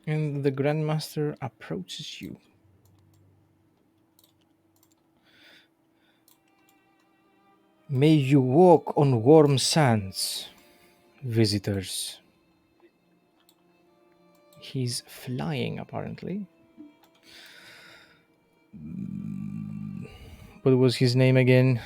And the Grandmaster approaches you. May you walk on warm sands, visitors. He's flying, apparently. What was his name again?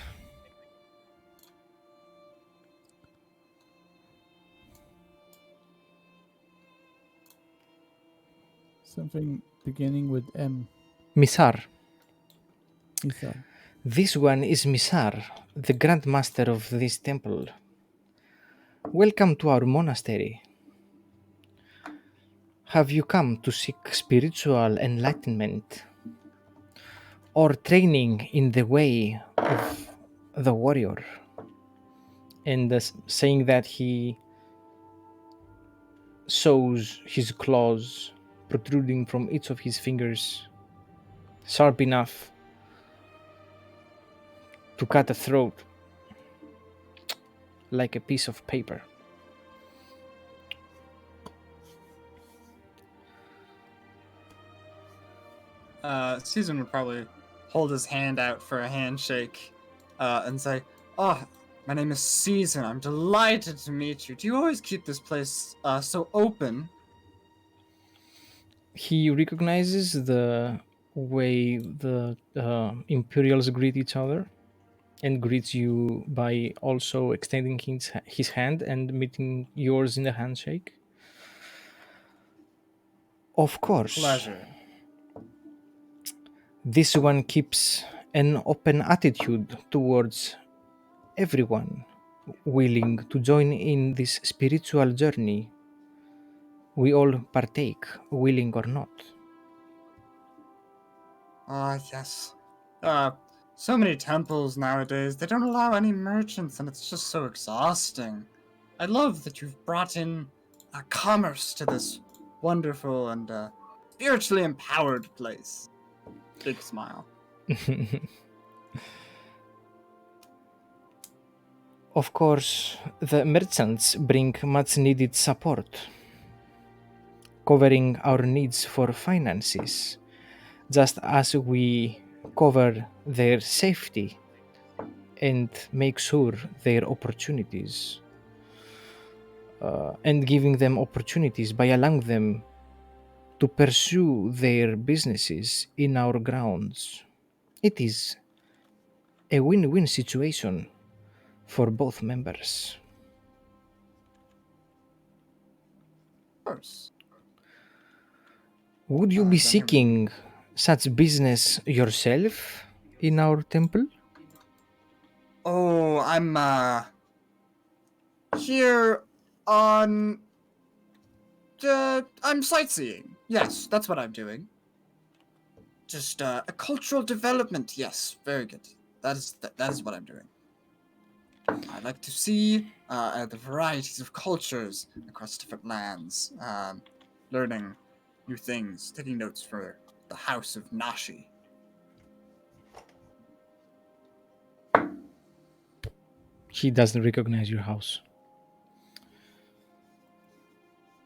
Something beginning with M. Misar. Isar. This one is Misar, the Grand Master of this temple. Welcome to our monastery. Have you come to seek spiritual enlightenment or training in the way of the warrior? And saying that, he shows his claws protruding from each of his fingers, sharp enough to cut a throat like a piece of paper. Susan would probably hold his hand out for a handshake and say, "Oh, my name is Susan. I'm delighted to meet you. Do you always keep this place so open?" He recognizes the way the Imperials greet each other and greets you by also extending his hand and meeting yours in a handshake. Of course, Pleasure. this one keeps an open attitude towards everyone willing to join in this spiritual journey. We all partake, willing or not. Ah, yes. Uh, so many temples nowadays, they don't allow any merchants, and it's just so exhausting. I love that you've brought in commerce to this wonderful and spiritually empowered place. Big smile. Of course, the merchants bring much needed support, covering our needs for finances, just as we cover their safety and make sure their opportunities, and giving them opportunities by allowing them to pursue their businesses in our grounds. It is a win win situation for both members. Of course. Would you be Then he seeking such business yourself in our temple? Oh, I'm here on I'm sightseeing. Yes, that's what I'm doing. Just a cultural development. Yes, very good. That is what I'm doing. I like to see the varieties of cultures across different lands, learning new things, taking notes for the House of Nashi. He doesn't recognize your house.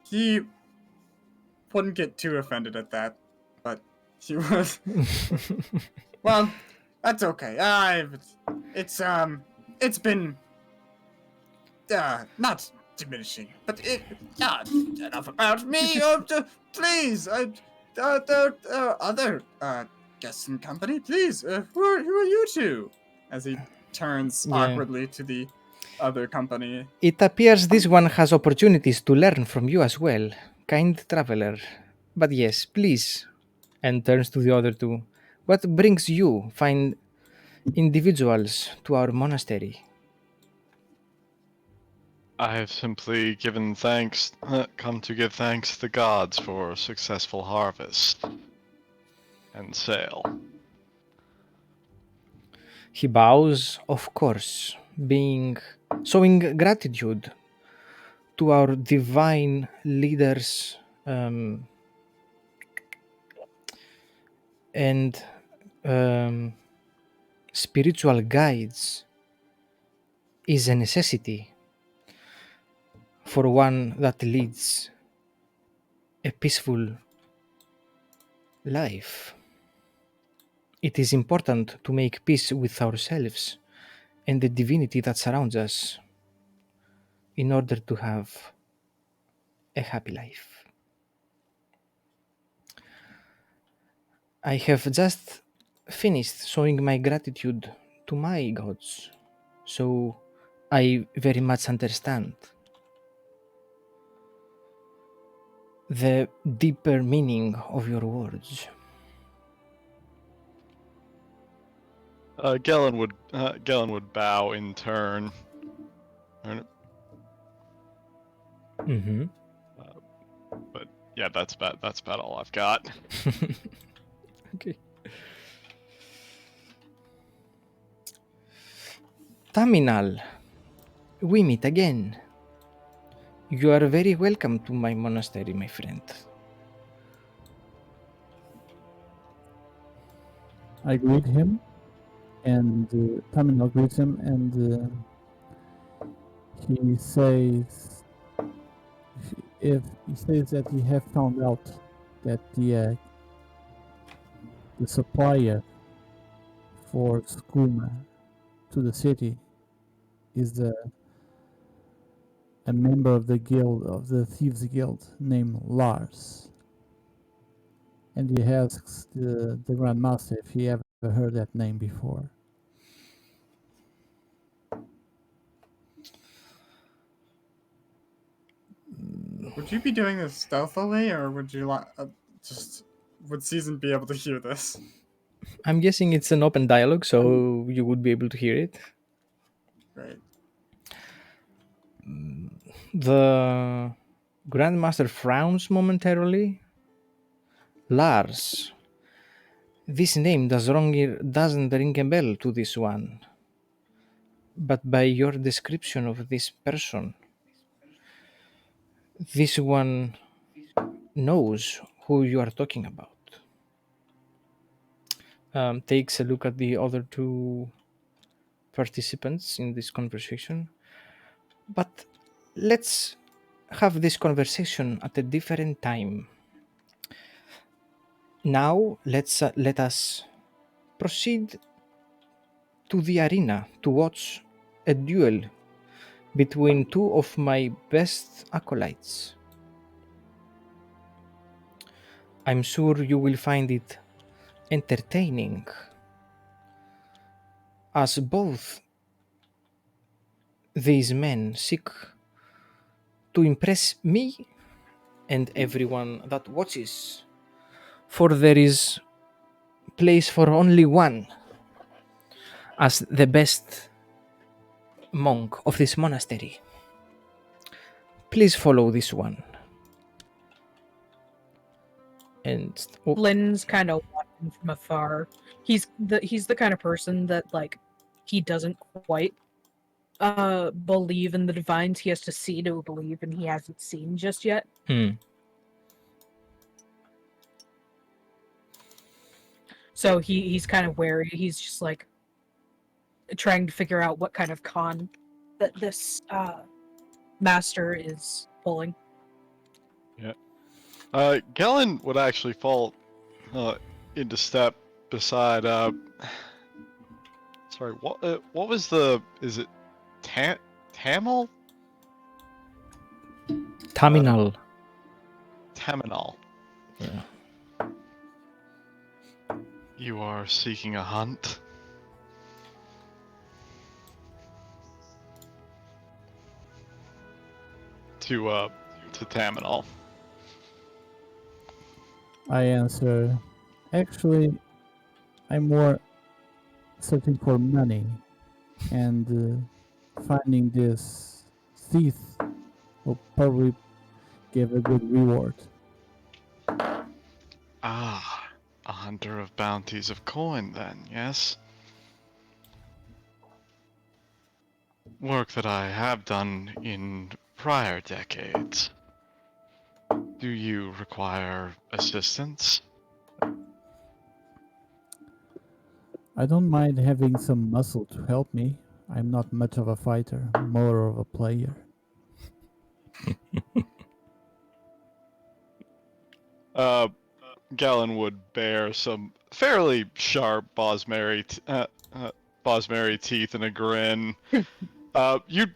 He wouldn't get too offended at that, but he would. Well, that's okay. It's been not diminishing, but enough about me. Please, the other guests in company, please. Who are you two? As he turns Yeah. awkwardly to the other company. It appears this one has opportunities to learn from you as well, kind traveler. But yes, please. And turns to the other two. What brings you, fine individuals, to our monastery? I have simply come to give thanks to the gods for a successful harvest and sale. He bows, of course, being showing gratitude to our divine leaders, and spiritual guides is a necessity for one that leads a peaceful life. It is important to make peace with ourselves and the divinity that surrounds us in order to have a happy life. I have just finished showing my gratitude to my gods, so I very much understand the deeper meaning of your words. Gellin would bow in turn. And, Mm-hmm. but yeah, that's about all I've got. Okay. Taminal, we meet again. You are very welcome to my monastery, my friend. I greet him, and Taminal greets him, and he says, if he says that he have found out that the supplier for skooma to the city is a member of the guild, of the thieves guild, named Lars, and he asks the Grand Master if he ever heard that name before. Would you be doing this stealthily, or would you like just would Season be able to hear this? I'm guessing it's an open dialogue, so you would be able to hear it. Great. The Grandmaster frowns momentarily. Lars. This name doesn't ring a bell to this one. But by your description of this person, this one knows who you are talking about. Takes a look at the other two participants in this conversation. But let's have this conversation at a different time. Now let us proceed to the arena to watch a duel between two of my best acolytes. I'm sure you will find it entertaining, as both these men seek to impress me and everyone that watches, for there is place for only one as the best monk of this monastery. Please follow this one. And Lynn's kind of watching from afar. He's the kind of person that like he doesn't quite believe in the divines. He has to see to believe, and he hasn't seen just yet. So he's kind of wary. He's just like trying to figure out what kind of con that this master is pulling. Gellin would actually fall into step beside. Sorry, what was the? Is it Tamil? Taminal. Taminal. Yeah. You are seeking a hunt. To Taminal. I answer, actually, I'm more searching for money, and finding this thief will probably give a good reward. Ah, a hunter of bounties of coin then, yes? Work that I have done in prior decades. Do you require assistance? I don't mind having some muscle to help me. I'm not much of a fighter, more of a player. Galen would bear some fairly sharp Bosmeri teeth and a grin. You'd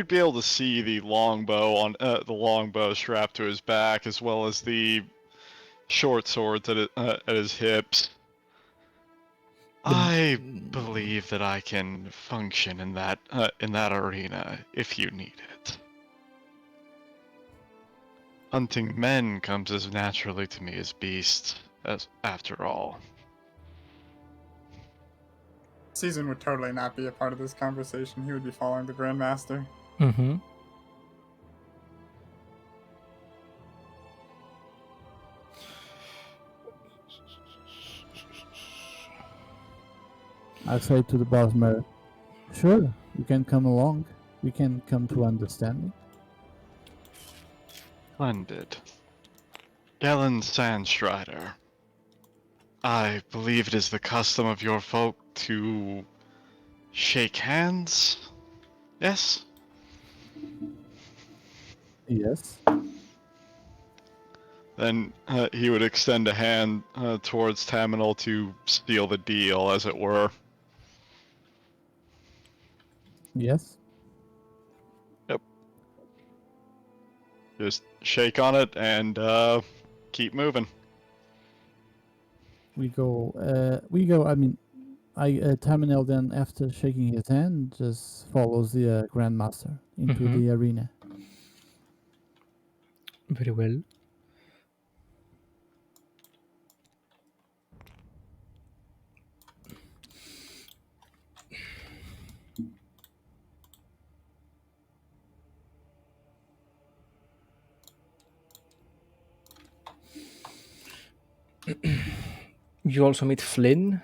be able to see the longbow the longbow strapped to his back, as well as the short swords at his hips. I believe that I can function in that arena if you need it. Hunting men comes as naturally to me as beasts, after all. Season would totally not be a part of this conversation. He would be following the Grandmaster. Mm-hmm. I say to the boss mayor, sure, you can come along. We can come to understanding. Splendid. Galen Sandstrider, I believe it is the custom of your folk to shake hands? Yes? Yes. Then he would extend a hand towards Taminal to seal the deal, as it were. Yes. Just shake on it and keep moving. We go. I mean, Taminel then, after shaking his hand, just follows the Grandmaster into Mhm. the arena. Very well. You also meet Flynn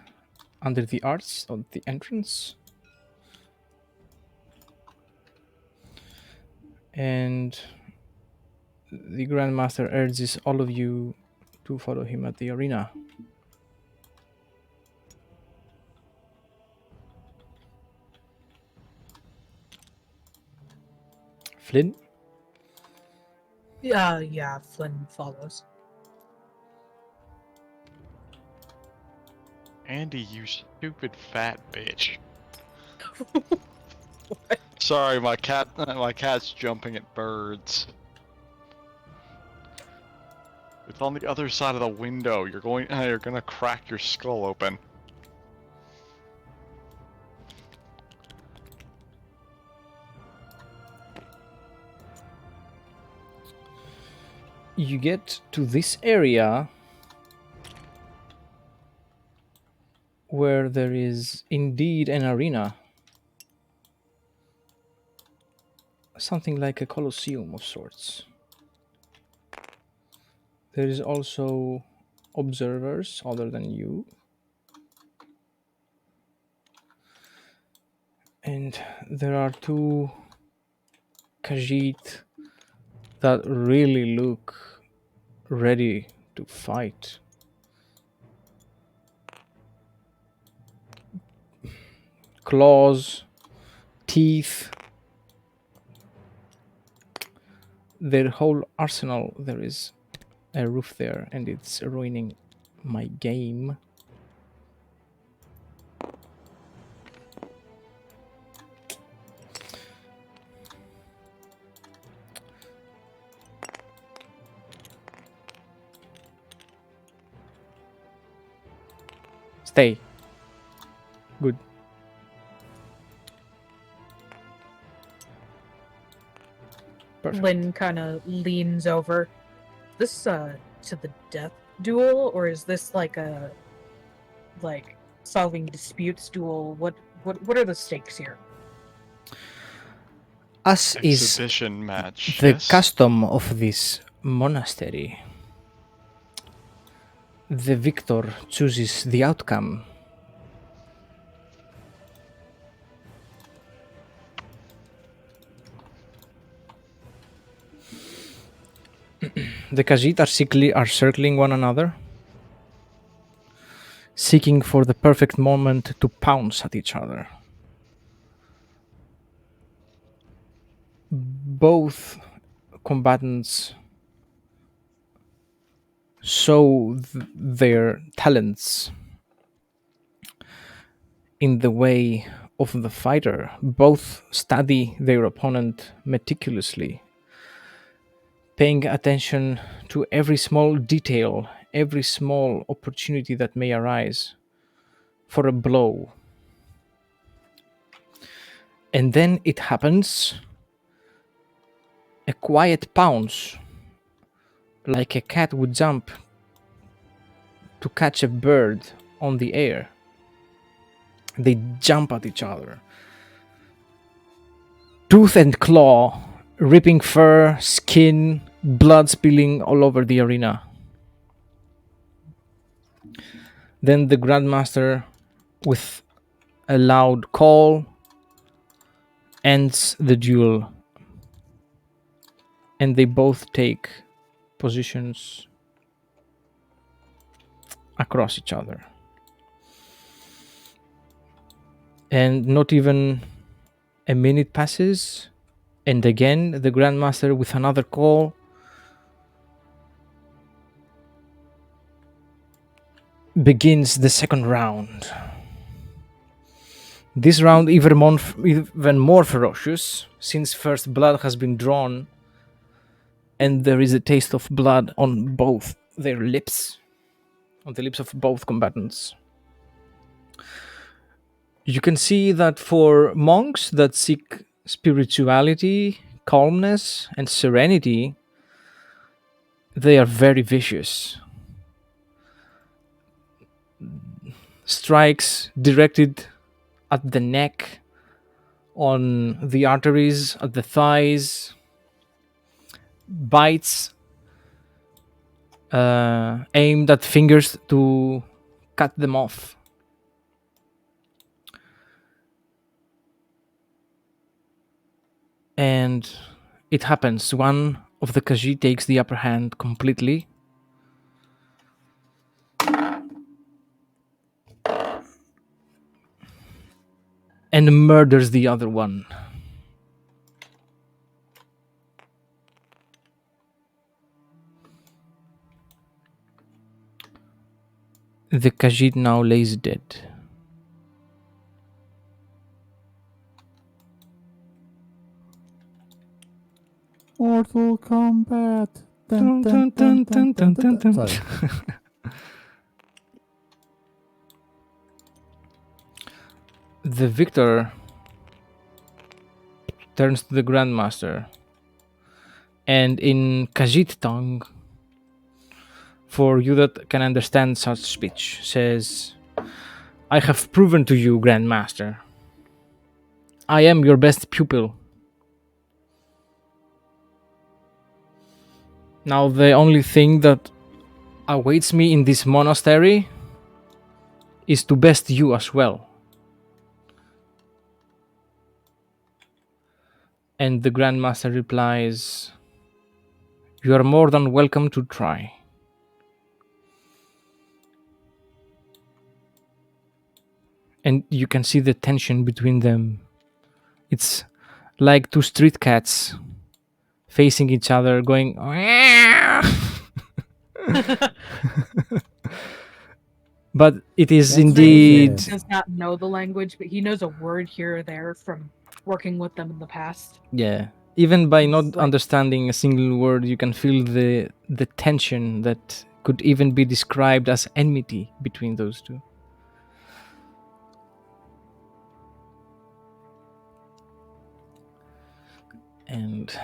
under the arch of the entrance. And the Grandmaster urges all of you to follow him at the arena. Flynn? Yeah, Flynn follows. Andy, you stupid fat bitch. Sorry, my cat's jumping at birds. It's on the other side of the window. You're gonna crack your skull open. You get to this area where there is indeed an arena. Something like a coliseum of sorts. There is also observers other than you. And there are two Khajiit that really look ready to fight. Claws, teeth, their whole arsenal. There is a roof there, and it's ruining my game. Stay. Good. Perfect. Lynn kind of leans over. This to the death duel, or is this like a solving disputes duel? What are the stakes here? As is Exhibition match. the Yes. custom of this monastery, the victor chooses the outcome. The Khajiit are circling one another, seeking for the perfect moment to pounce at each other. Both combatants show their talents in the way of the fighter. Both study their opponent meticulously, paying attention to every small detail, every small opportunity that may arise for a blow. And then it happens, a quiet pounce, like a cat would jump to catch a bird on the air. They jump at each other, tooth and claw, ripping fur, skin, blood spilling all over the arena. Then the Grandmaster, with a loud call, ends the duel, and they both take positions across each other. And not even a minute passes, and again the Grandmaster, with another call, begins the second round. This round even more ferocious, since first blood has been drawn and there is a taste of blood on both their lips, on the lips of both combatants. You can see that for monks that seek spirituality, calmness, and serenity, they are very vicious. Strikes directed at the neck, on the arteries, at the thighs, bites aimed at fingers to cut them off. And it happens. One of the Kaji takes the upper hand completely. And murders the other one. The Khajiit now lays dead. Mortal Kombat. Dun, dun, dun, dun, dun, dun, dun. Sorry. The victor turns to the Grandmaster, and in Khajiit tongue, for you that can understand such speech, says, "I have proven to you, Grandmaster, I am your best pupil. Now the only thing that awaits me in this monastery is to best you as well." And the Grandmaster replies, "You are more than welcome to try." And you can see the tension between them. It's like two street cats facing each other, going. But it is That's indeed. right, He does not know the language, but he knows a word here or there from working with them in the past. Yeah. Even by It's not like- understanding a single word, you can feel the tension that could even be described as enmity between those two. And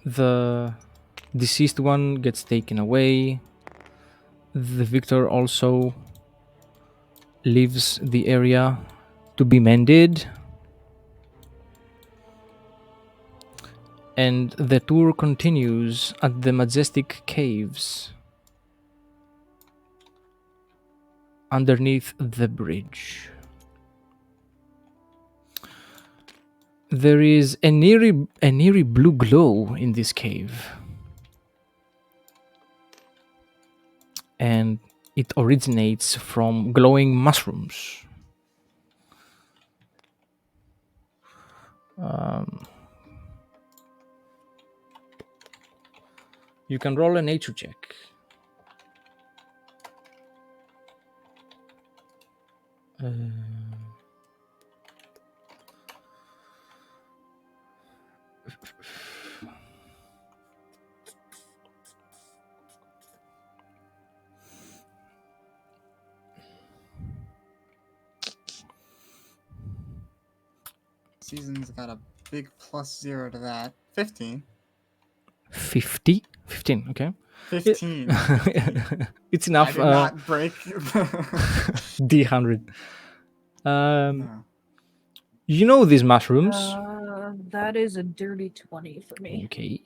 the deceased one gets taken away. The victor also leaves the area to be mended. And the tour continues at the majestic caves underneath the bridge. There is an eerie blue glow in this cave. And it originates from glowing mushrooms. You can roll a nature check. Season's got a big +0 to that. 15. 50? 15, okay. 15. 15. It's I enough. did not break. D100. No. You know these mushrooms. That is a dirty 20 for me. Okay.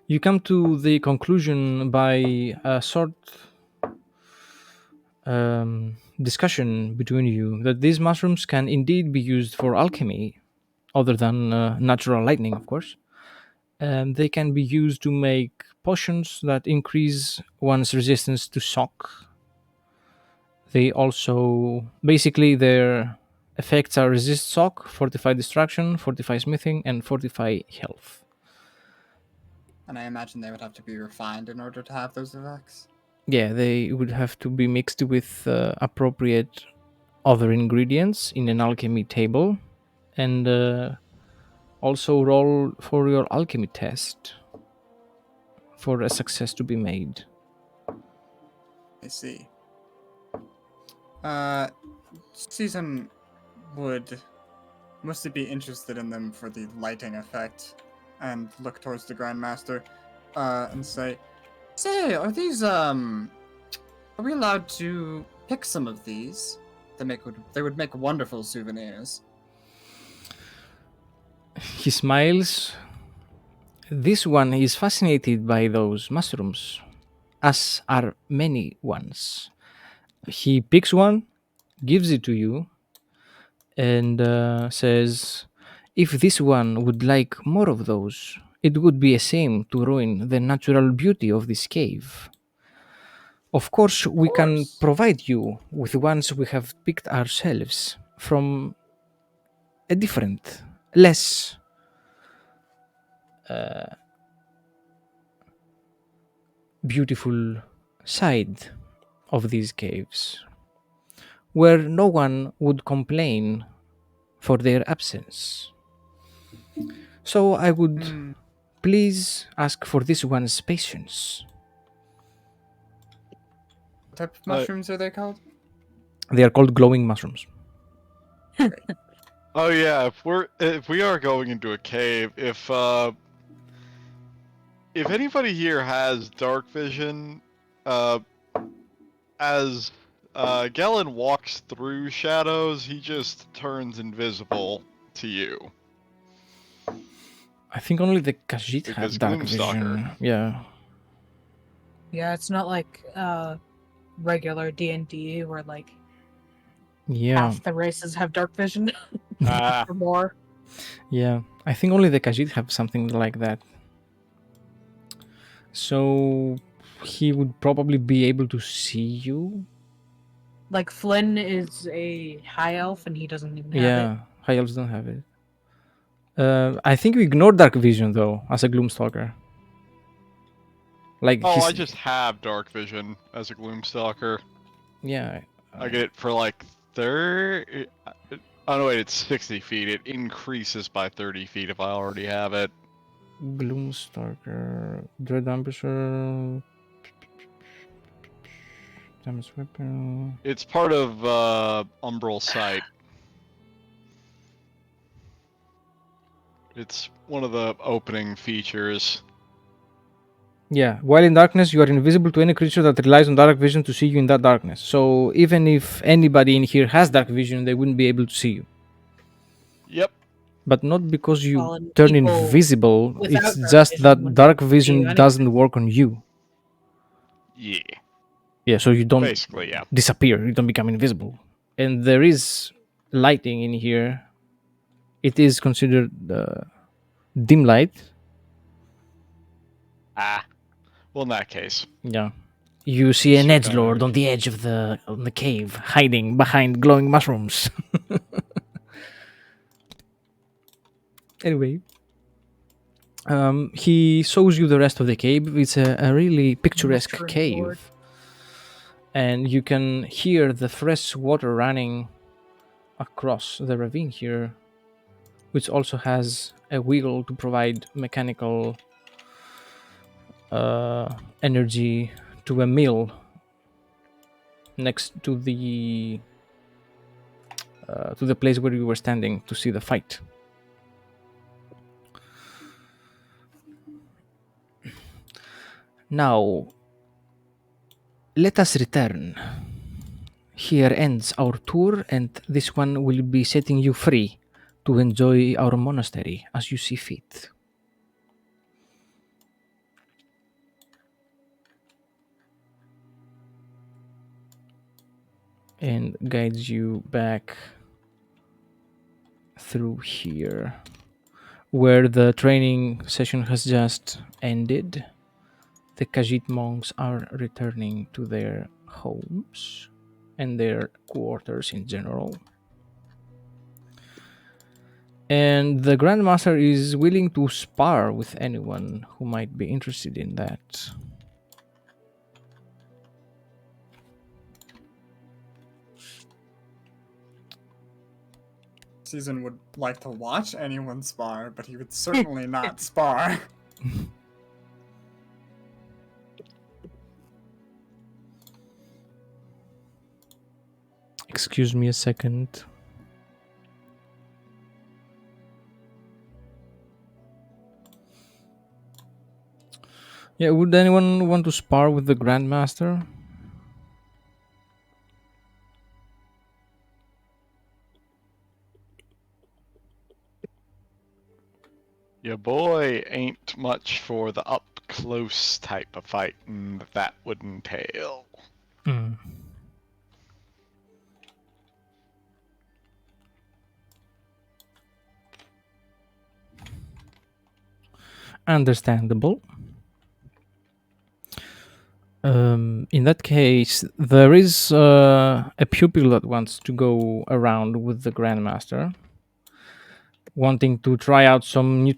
You come to the conclusion by a short discussion between you that these mushrooms can indeed be used for alchemy, other than natural lightning, of course. They can be used to make potions that increase one's resistance to shock. They also, basically, their effects are resist shock, fortify destruction, fortify smithing, and fortify health. And I imagine they would have to be refined in order to have those effects. Yeah, they would have to be mixed with appropriate other ingredients in an alchemy table, and also roll for your alchemy test for a success to be made. I see. Season would mostly be interested in them for the lighting effect, and look towards the Grandmaster, and say, are these are we allowed to pick some of these? They would make wonderful souvenirs. He smiles. This one is fascinated by those mushrooms, as are many ones. He picks one, gives it to you, and says, if this one would like more of those, it would be a shame to ruin the natural beauty of this cave. Of course, we can course. provide you with ones we have picked ourselves from a different, less beautiful side of these caves, where no one would complain for their absence. So I would please ask for this one's patience. What type of mushrooms are they called? They are called glowing mushrooms. Oh yeah, if we are going into a cave, if anybody here has dark vision, as Galen walks through shadows, he just turns invisible to you. I think only the Khajiit Because have dark Gloomstalker. vision. Yeah. Yeah, it's not like regular D&D where like Yeah. half the races have dark vision Ah, or more. Yeah. I think only the Khajiit have something like that. So he would probably be able to see you. Like Flynn is a high elf and he doesn't even have it. Yeah. High elves don't have it. I think we ignore dark vision though as a Gloomstalker. Like I just have dark vision as a Gloomstalker. yeah. I get it for like 30. Oh no, wait, it's 60 feet. It increases by 30 feet if I already have it. Gloomstalker, Dread Ambusher, Damage Weapon. It's part of Umbral Sight. It's one of the opening features. Yeah, while in darkness, you are invisible to any creature that relies on dark vision to see you in that darkness. So even if anybody in here has dark vision, they wouldn't be able to see you. Yep. But not because you Well, and turn people invisible. without It's dark just vision that wouldn't dark be able to see you vision anyway. doesn't work on you. Yeah. Yeah, so you don't Basically, yeah. disappear. You don't become invisible. And there is lighting in here. It is considered dim light. Ah. Well, in that case. Yeah. You see an Super edgelord damage. on the edge of the cave, hiding behind glowing mushrooms. Anyway, He shows you the rest of the cave. It's a really picturesque Mustering cave. forward. And you can hear the fresh water running across the ravine here, which also has a wheel to provide mechanical energy to a mill next to the place where you were standing to see the fight. Now, let us return. Here ends our tour, and this one will be setting you free to enjoy our monastery as you see fit. And guides you back through here, where the training session has just ended. The Khajiit monks are returning to their homes and their quarters in general. And the Grandmaster is willing to spar with anyone who might be interested in that. Season would like to watch anyone spar, but he would certainly not spar. Excuse me a second. Yeah, would anyone want to spar with the Grandmaster? Your boy ain't much for the up close type of fighting that would entail. Mm. Understandable. In that case, there is a pupil that wants to go around with the Grandmaster, wanting to try out some new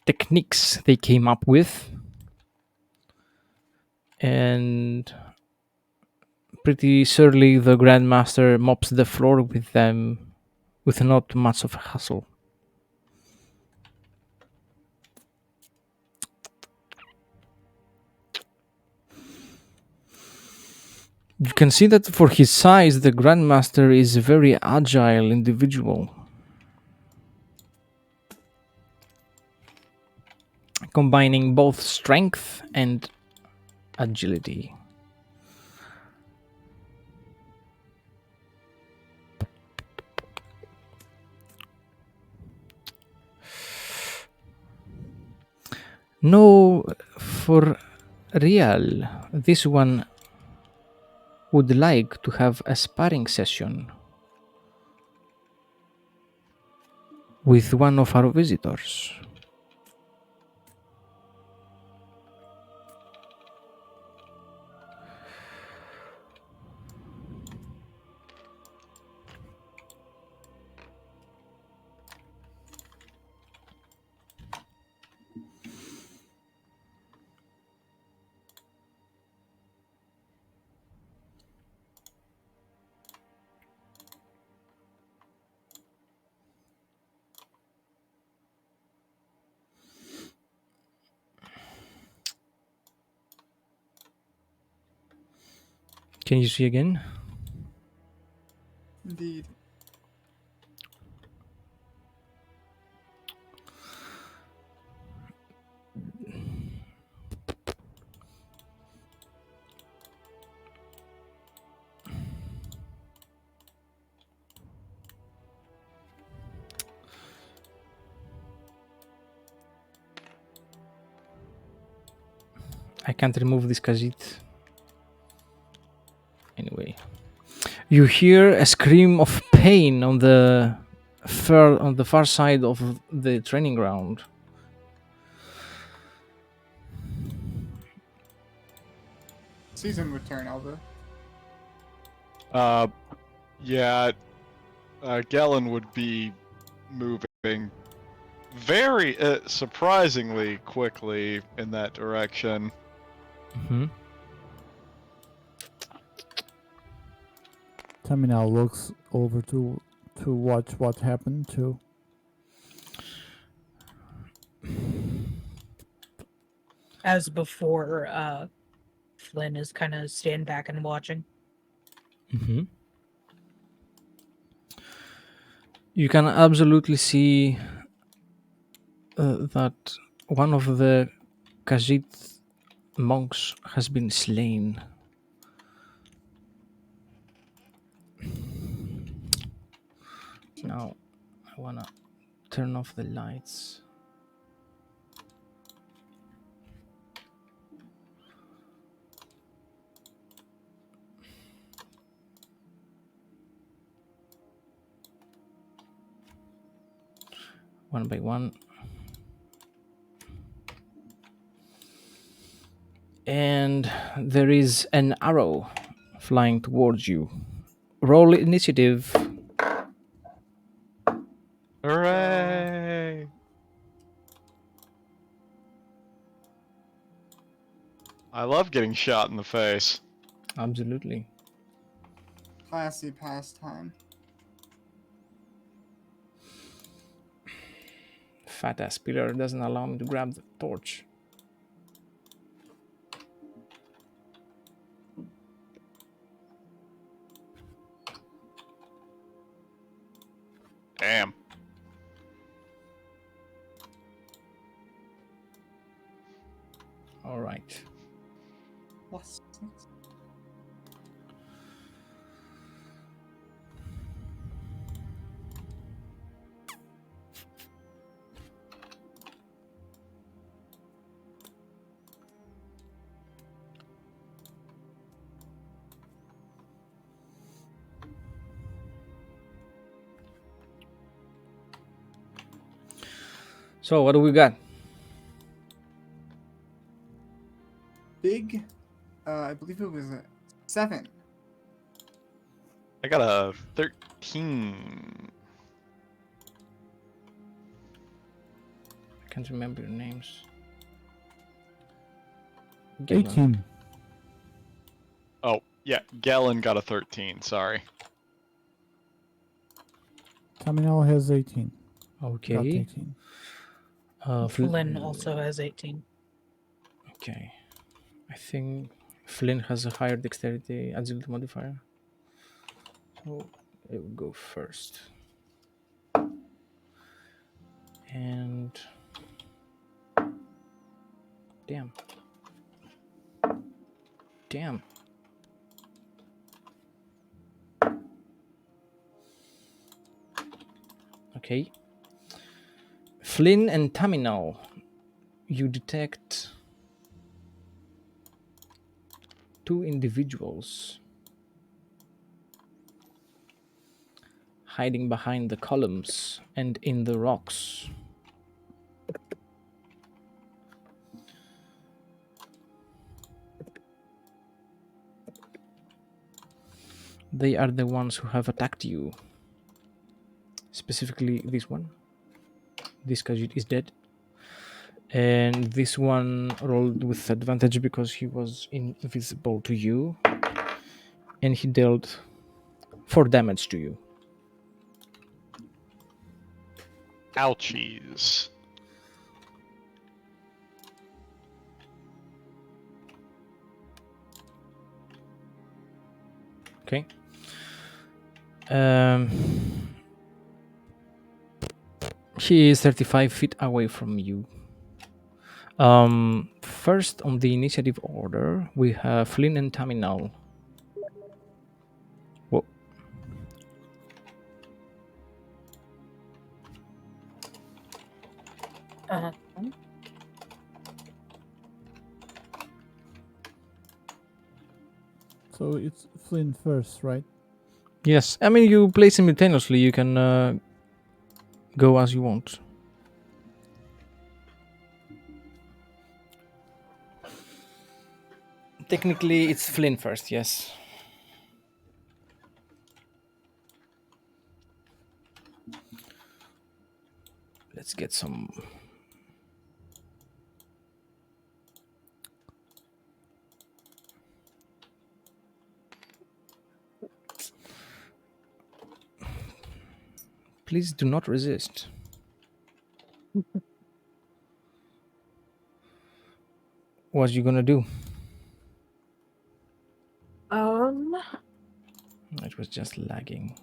techniques they came up with. And pretty surely the Grandmaster mops the floor with them with not much of a hassle. You can see that for his size, the Grandmaster is a very agile individual, combining both strength and agility. No, for real, this one would like to have a sparring session with one of our visitors. Can you see again? Indeed. I can't remove this Khajiit. Anyway, you hear a scream of pain on the far side of the training ground. Season would turn over. Yeah, Galen would be moving very surprisingly quickly in that direction. Mm-hmm. Tommy now looks over to watch what happened too. As before, Flynn is kind of standing back and watching. Mm-hmm. You can absolutely see that one of the Khajiit monks has been slain. Now, I wanna turn off the lights. One by one. And there is an arrow flying towards you. Roll initiative. Hooray! I love getting shot in the face. Absolutely. Classy pastime. Fat ass pillar doesn't allow me to grab the torch. Damn. All right. Plus 6. So what do we got? Big, I believe it was a 7. I got a 13. I can't remember your names. 18. Oh, yeah, Galen got a 13, sorry. Tommy now has 18. Got Okay. 18. Flynn also has 18. Okay. I think Flynn has a higher dexterity agility modifier. So it will go first. And damn. Damn. Okay. Flynn and Taminal, you detect two individuals hiding behind the columns and in the rocks. They are the ones who have attacked you. Specifically this one. This Khajiit is dead. And this one rolled with advantage because he was invisible to you. And he dealt 4 damage to you. Ouchies. Okay. He is 35 feet away from you. First on the initiative order, we have Flynn and Taminal. Whoa. Uh-huh. So it's Flynn first, right? Yes, I mean you play simultaneously. You can go as you want. Technically, it's Flynn first. Yes. Let's get some. Please do not resist. What you gonna do? It was just lagging.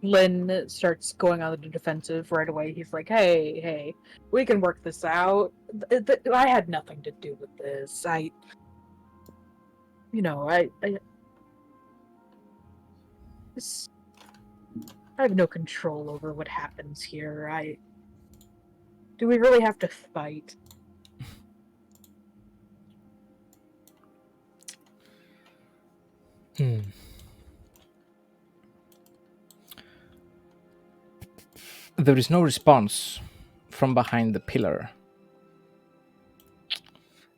Lynn starts going on the defensive right away. He's like, hey, we can work this out. I had nothing to do with this. I have no control over what happens here. Do we really have to fight? There is no response from behind the pillar.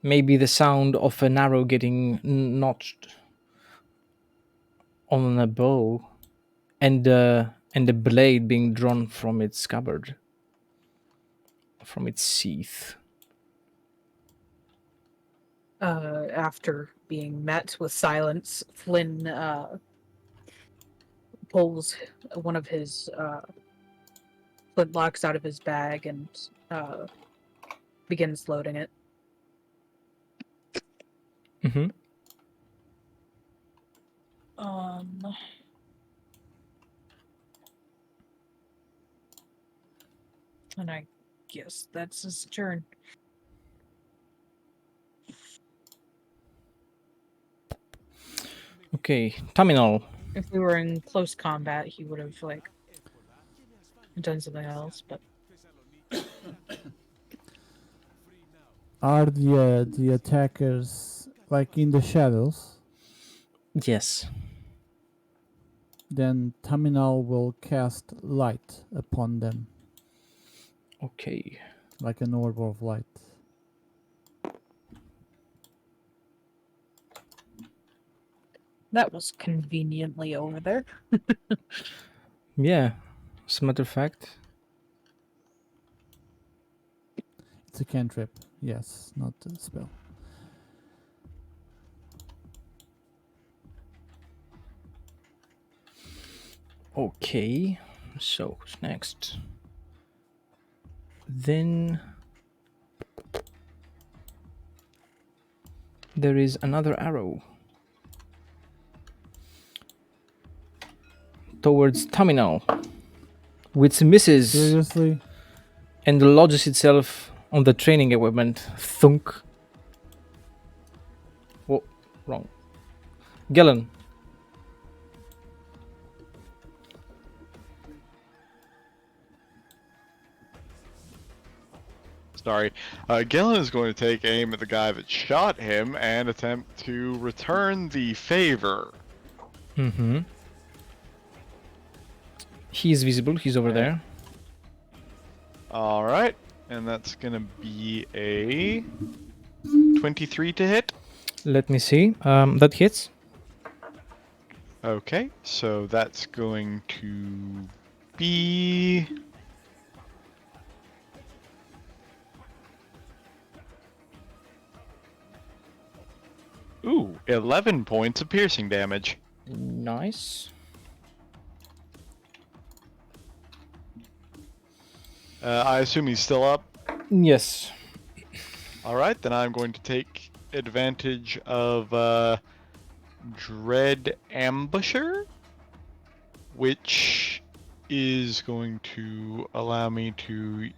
Maybe the sound of an arrow getting notched on a bow and the blade being drawn from its scabbard, from its sheath. After being met with silence, Flynn pulls one of his flintlocks out of his bag and begins loading it. Mm-hmm. And I guess that's his turn. Okay, Terminal. If we were in close combat, he would have done something else. But Are the attackers like in the shadows? Yes. Then Terminal will cast light upon them, Okay. like an orb of light. that was conveniently over there. Yeah. As a matter of fact. It's a cantrip, yes, not a spell. Okay. So who's next? Then there is another arrow towards Terminal, which misses Seriously? and lodges itself on the training equipment. Thunk. Whoa, wrong. Galen. Sorry. Gillen is going to take aim at the guy that shot him and attempt to return the favor. Mm-hmm. He is visible. He's over there. Alright. And that's going to be a 23 to hit. Let me see. That hits. Okay, so that's going to be... Ooh, 11 points of piercing damage. Nice. I assume he's still up? Yes. Alright, then I'm going to take advantage of Dread Ambusher, which is going to allow me to...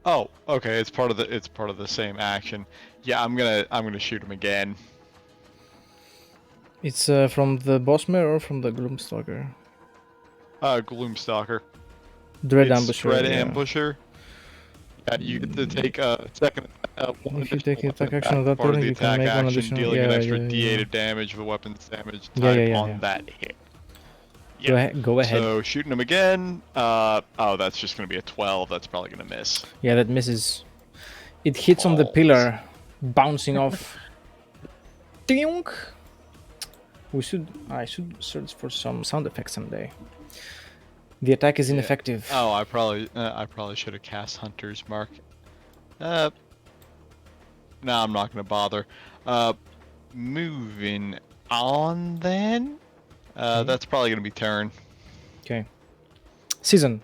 Oh, okay, it's part of the same action. Yeah, I'm gonna shoot him again. It's from the Bossmare or from the Gloomstalker? Gloomstalker. Dread It's Ambusher. Dread Yeah. Ambusher. You get to take a second. One If you additional take an weapon attack action on as that part of turn, the you can attack make one action, additional. dealing an Yeah, extra yeah, D8 yeah. of damage of the weapon's damage Yeah, type yeah, on yeah. that hit. Go ahead. So shooting him again. Oh, that's just gonna be a 12. That's probably gonna miss. Yeah, that misses. It hits on the Balls. pillar, bouncing off. Ding! I should search for some sound effects someday. The attack is Yeah. ineffective. Oh, I probably should have cast Hunter's Mark. No, I'm not gonna bother. Moving on then. Okay. That's probably gonna be turn. Okay. Season.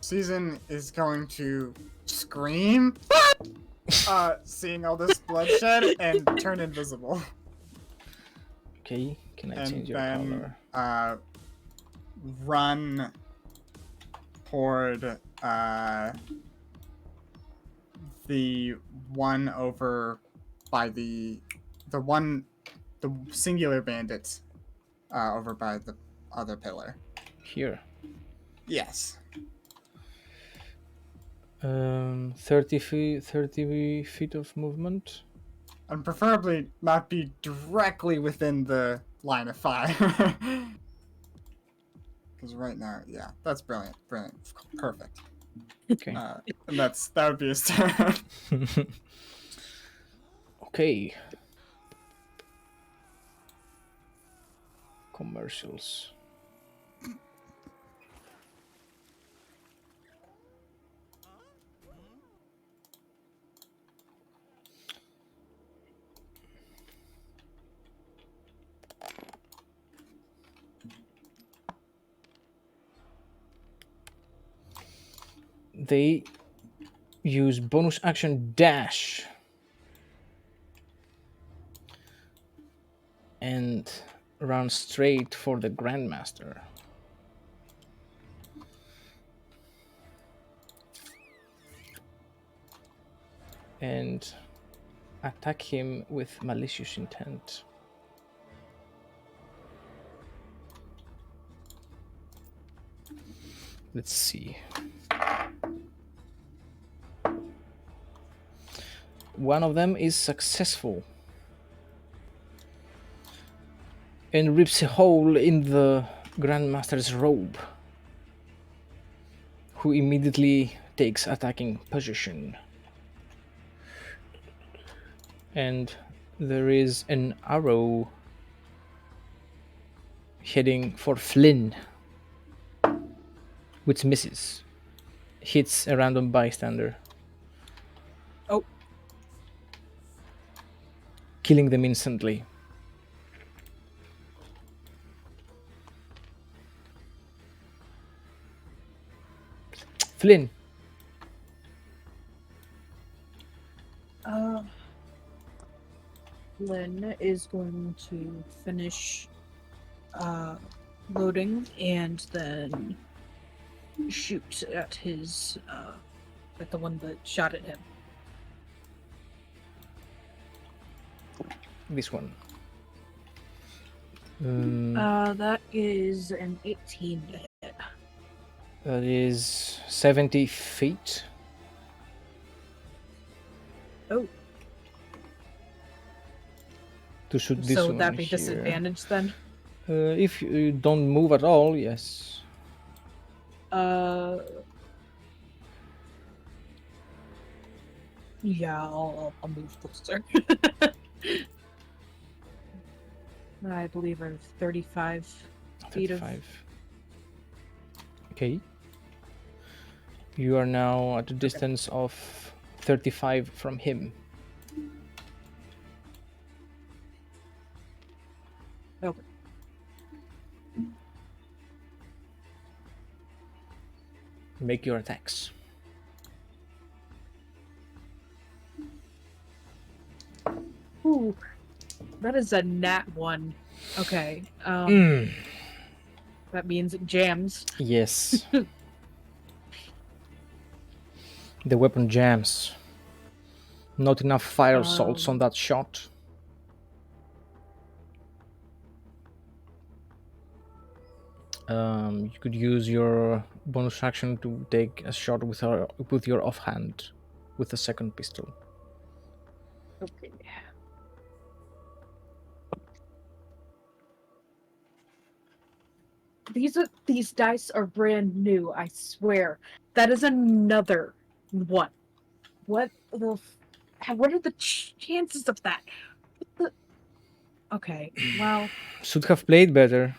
Season is going to scream, seeing all this bloodshed, and turn invisible. Okay. Can I And change your then, color? run toward, the one over by the singular bandit, over by the other pillar. Here. Yes. 30 feet of movement. And preferably not be directly within the line of fire. Because right now, yeah, that's brilliant. Perfect. Okay. And that would be his turn. Okay. Commercials. They use bonus action dash and run straight for the Grandmaster. And attack him with malicious intent. Let's see. One of them is successful and rips a hole in the Grandmaster's robe, who immediately takes attacking position. And there is an arrow heading for Flynn, which misses. Hits a random bystander. Oh. Killing them instantly. Flynn. Lynn is going to finish loading and then shoot at his at the one that shot at him. This one. That is an 18 to hit. That is 70 feet. Oh. To shoot this So one would that be here. disadvantage then? If you don't move at all, yes. Yeah, I'll move closer. I believe I'm 35 feet of... 35. Okay. You are now at a distance of 35 from him. Okay. Make your attacks. Ooh, that is a nat 1. Okay. That means it jams. Yes. The weapon jams. Not enough fire salts on that shot. You could use your bonus action to take a shot with your offhand with a second pistol. Okay. These dice are brand new, I swear. That is another one. What what are the chances of that? What the... Okay, well, Should have played better.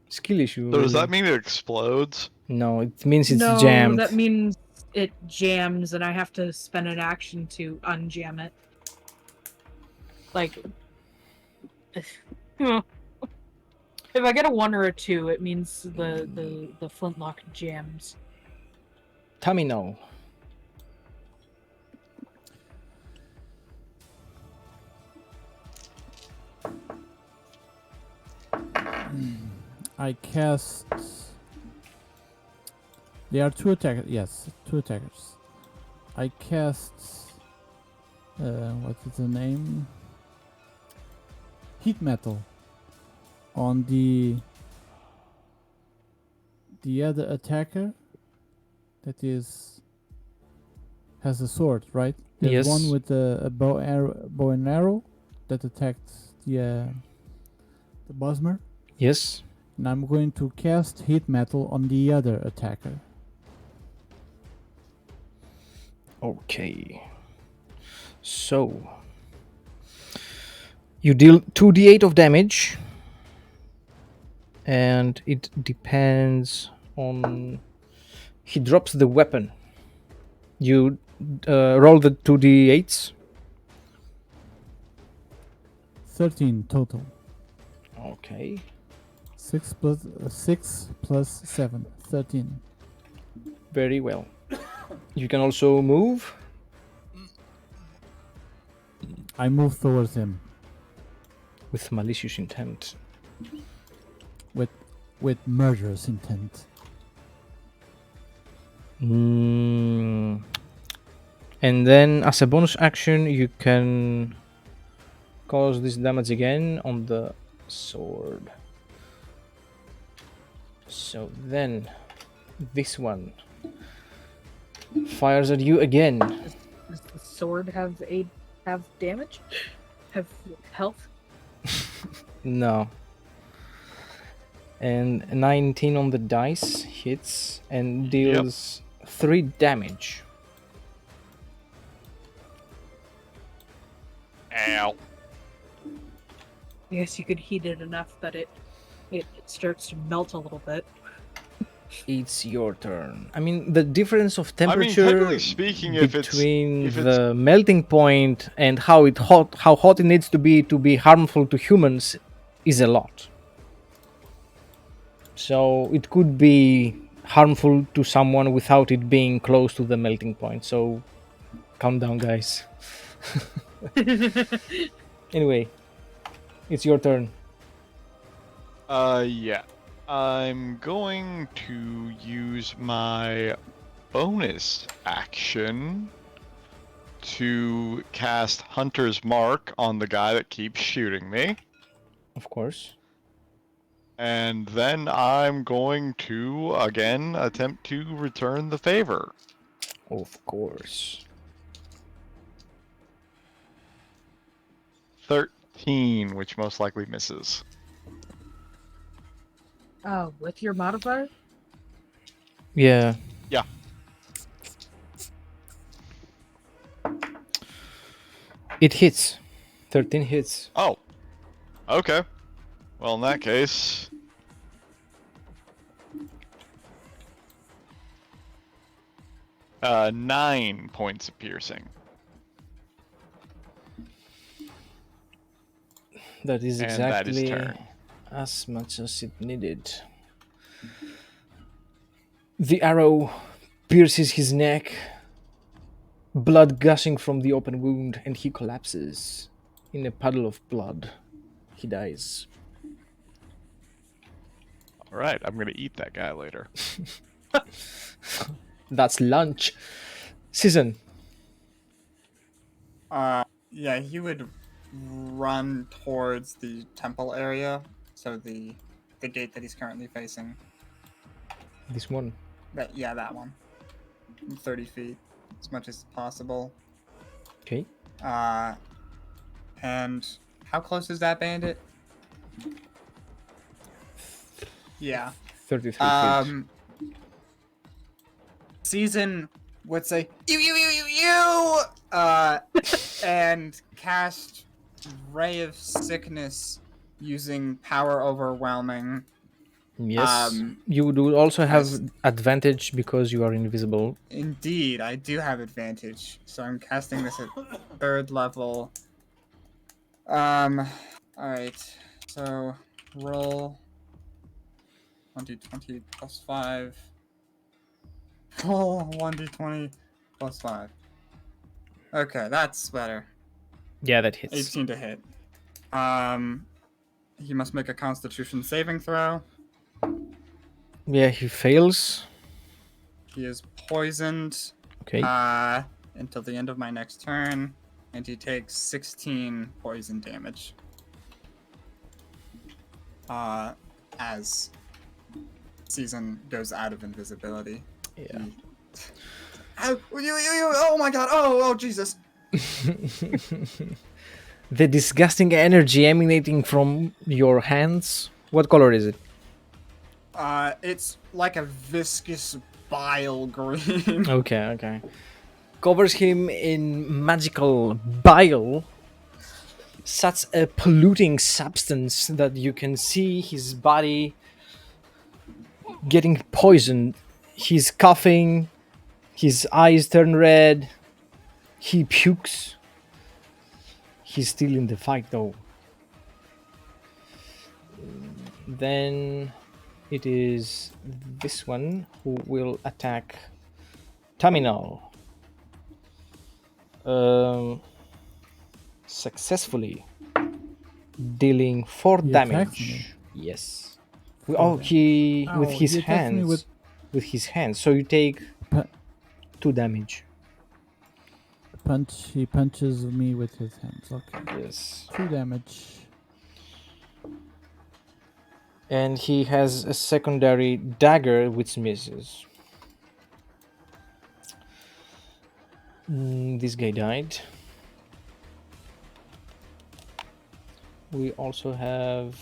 Skill issue, So does really. that mean it explodes? No, it means it's no, jammed. that means it jams and I have to spend an action to unjam it. Like, if I get a 1 or a 2, it means the flintlock jams. Tamino. I cast. There are two attackers. Yes, two attackers. I cast. What is the name? Heat metal on the other attacker. That has a sword, right? There's Yes. one with a bow and arrow that attacked the Bosmer. Yes. And I'm going to cast heat metal on the other attacker. Okay. So you deal 2d8 of damage, and it depends on. He drops the weapon. You roll the 2d8s. 13 total. Okay. 6 plus 7. 13. Very well. You can also move. I move towards him With malicious intent. with murderous intent. And then, as a bonus action, you can cause this damage again on the sword. So then, this one fires at you again. Does the sword have damage? Have health? No. And 19 on the dice hits and deals 3 damage. Ow. I guess you could heat it enough that it starts to melt a little bit. It's your turn. I mean, the difference of I mean, temperature technically speaking, if between it's the melting point and how hot it needs to be harmful to humans is a lot. So it could be harmful to someone without it being close to the melting point. So calm down, guys. Anyway, it's your turn. yeah. I'm going to use my bonus action to cast Hunter's Mark on the guy that keeps shooting me. Of course. And then I'm going to, again, attempt to return the favor. Of course. 13, which most likely misses. Oh, with your modifier? Yeah. Yeah. It hits. 13 hits. Oh. Okay. Well, in that case... 9 points of piercing. That is And that is exactly turn. as much as it needed. The arrow pierces his neck, blood gushing from the open wound, and he collapses in a puddle of blood. He dies. Alright, I'm gonna eat that guy later. That's lunch. Season. Yeah, he would run towards the temple area. So the the gate that he's currently facing. This one. That one. 30 feet, as much as possible. Okay. And how close is that bandit? Yeah. 33 feet. Season would say and cast Ray of Sickness using Power Overwhelming. Yes. You do also have as- advantage because you are invisible. Indeed, I do have advantage, so I'm casting this at 3rd level. All right. So roll 1d20 plus 5. Roll 1d20 plus 5. Okay, that's better. Yeah, that hits. 18 to hit. He must make a Constitution saving throw. Yeah, he fails. He is poisoned. Okay. Until the end of my next turn, and he takes 16 poison damage. As Season goes out of invisibility. Yeah. Oh my god! Oh Jesus! The disgusting energy emanating from your hands. What color is it? It's like a viscous bile green. Okay. Covers him in magical bile. Such a polluting substance that you can see his body getting poisoned. He's coughing. His eyes turn red. He pukes. He's still in the fight though. Then it is this one who will attack Terminal. Successfully dealing 4 He attacks me. damage. Yes. Four He damage. with Ow, his he attacks me hands. With his hands. So you take Pu- 2 damage. He punches me with his hands. Okay. Yes. 2 damage. And he has a secondary dagger which misses. This guy died. We also have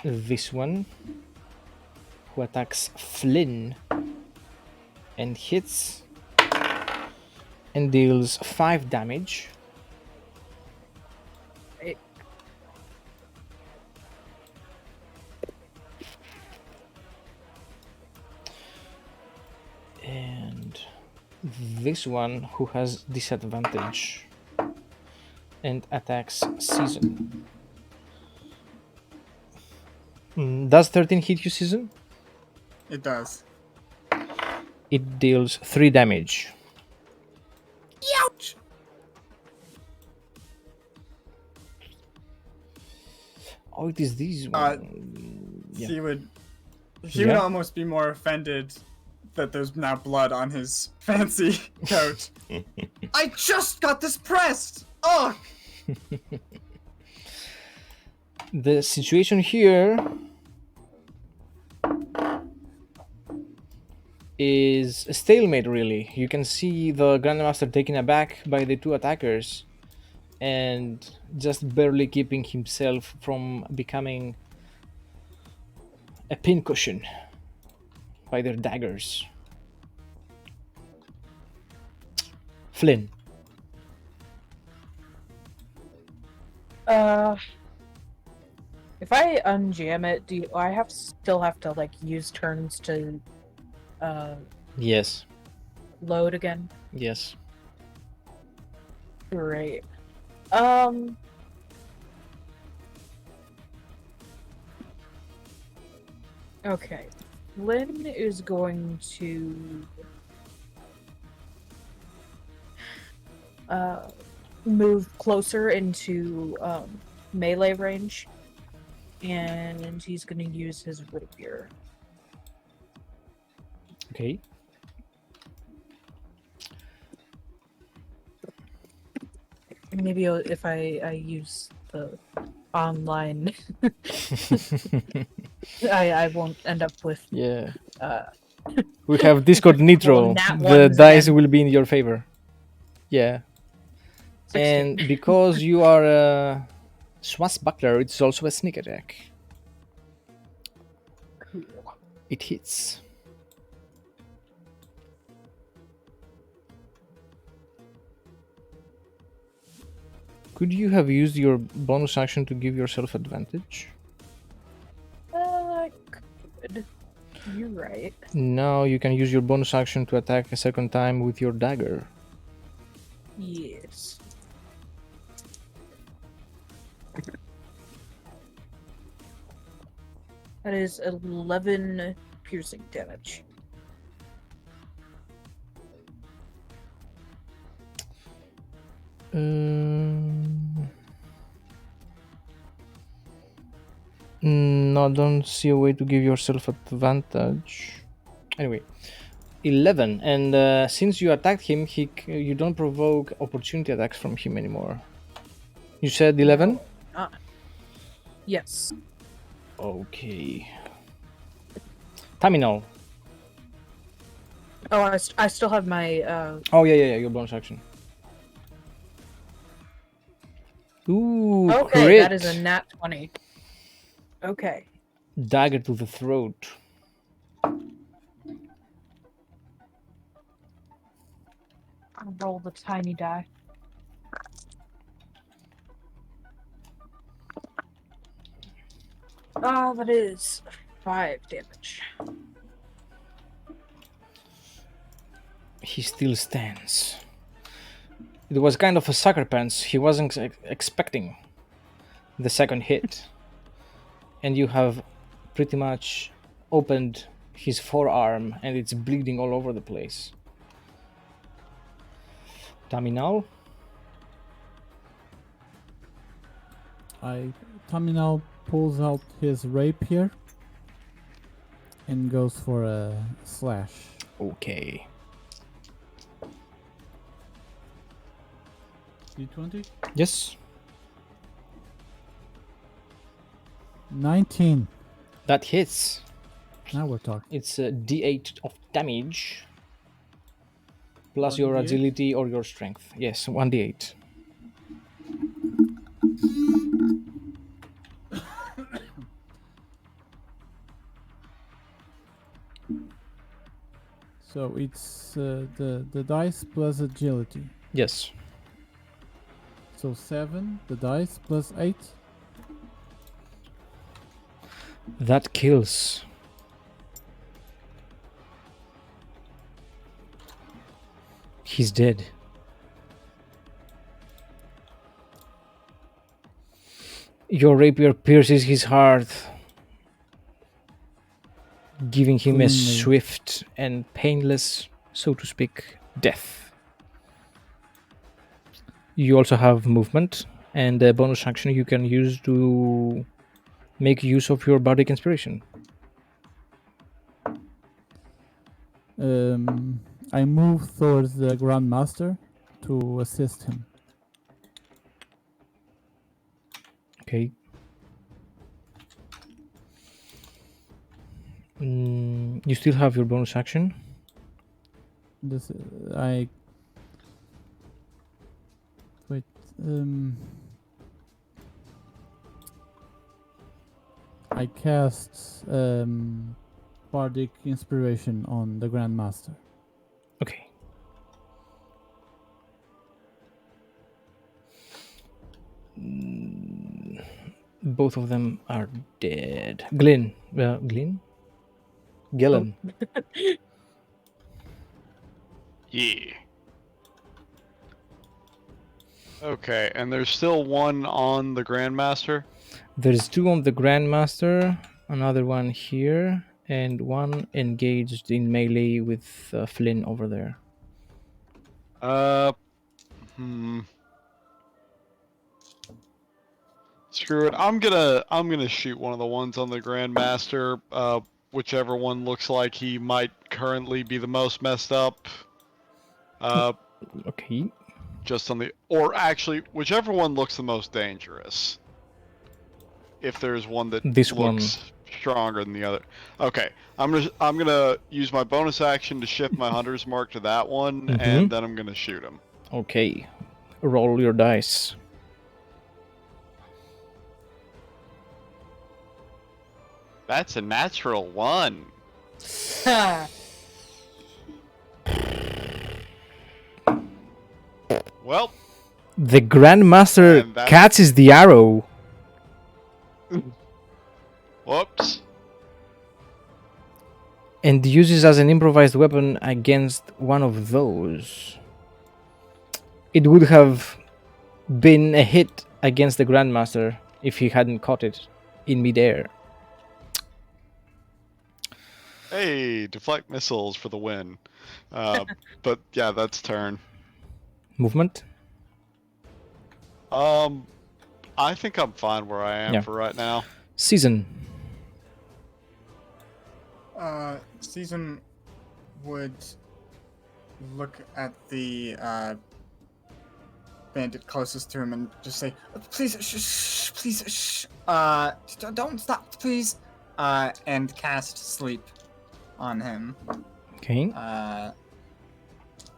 this one who attacks Flynn and hits and deals 5 damage. Right. And this one who has disadvantage and attacks Season. Does 13 hit you, Season? It does. It deals 3 damage. Ouch! Oh, it is this one. Yeah. He would Yeah. almost be more offended that there's now blood on his fancy coat. I just got this pressed! Oh! The situation here is a stalemate, really. You can see the Grandmaster taken aback by the 2 attackers and just barely keeping himself from becoming a pincushion by their daggers. Flynn. If I unjam it, do I still have to like use turns to Yes. load again? Yes. Great. Okay. Lynn is going to move closer into melee range, and he's going to use his rapier. Okay. Maybe if I use the online. I won't end up with Yeah. uh We have Discord Nitro. nat The ones dice again. will be in your favor. Yeah. 16. And because you are a swashbuckler, it's also a sneak attack. Cool. It hits. Could you have used your bonus action to give yourself advantage? Good. You're right. Now you can use your bonus action to attack a second time with your dagger. Yes. That is 11 piercing damage. No, don't see a way to give yourself advantage. Anyway, 11. And since you attacked him, you don't provoke opportunity attacks from him anymore. You said 11? Yes. Okay. Terminal. Oh, I still have my Oh, yeah, your bonus action. Ooh, okay, crit. that is a nat 20. Okay. Dagger to the throat. I'll roll the tiny die. That is 5 damage. He still stands. It was kind of a sucker punch. He wasn't expecting the second hit. And you have pretty much opened his forearm and it's bleeding all over the place. Taminal? Tommy now pulls out his rapier and goes for a slash. Okay. D20? Yes. 19. That hits. Now we're talking. It's a d8 of damage. Plus 1d8? your agility or your strength. Yes, 1d8. So it's the dice plus agility. Yes. So 7, the dice plus 8. That kills. He's dead. Your rapier pierces his heart, giving him a Cleanly. swift and painless, so to speak, death. You also have movement and a bonus action you can use to make use of your bardic inspiration. I move towards the Grandmaster to assist him. Okay. You still have your bonus action. This I wait. I cast bardic inspiration on the Grandmaster. Okay. Both of them are dead. Glyn? Gillen. Yeah. Okay, and there's still one on the Grandmaster? There's 2 on the Grandmaster, another one here, and one engaged in melee with Flynn over there. Screw it. I'm gonna shoot one of the ones on the Grandmaster, whichever one looks like he might currently be the most messed up. Okay. Just on the, or actually, whichever one looks the most dangerous. if there's one that This one. looks stronger than the other. Okay, I'm gonna use my bonus action to shift my hunter's mark to that one, and then I'm gonna shoot him. Okay. Roll your dice. That's a natural 1. Well, The Grandmaster And that's- catches the arrow. whoops. And uses as an improvised weapon against one of those. It would have been a hit against the Grandmaster if he hadn't caught it in midair. Hey, deflect missiles for the win. But yeah, that's turn. Movement? I think I'm fine where I am Yeah. for right now. Season. Season would look at the bandit closest to him and just say, "Please, shh, please, shh. Don't stop, please." And cast sleep on him. Okay.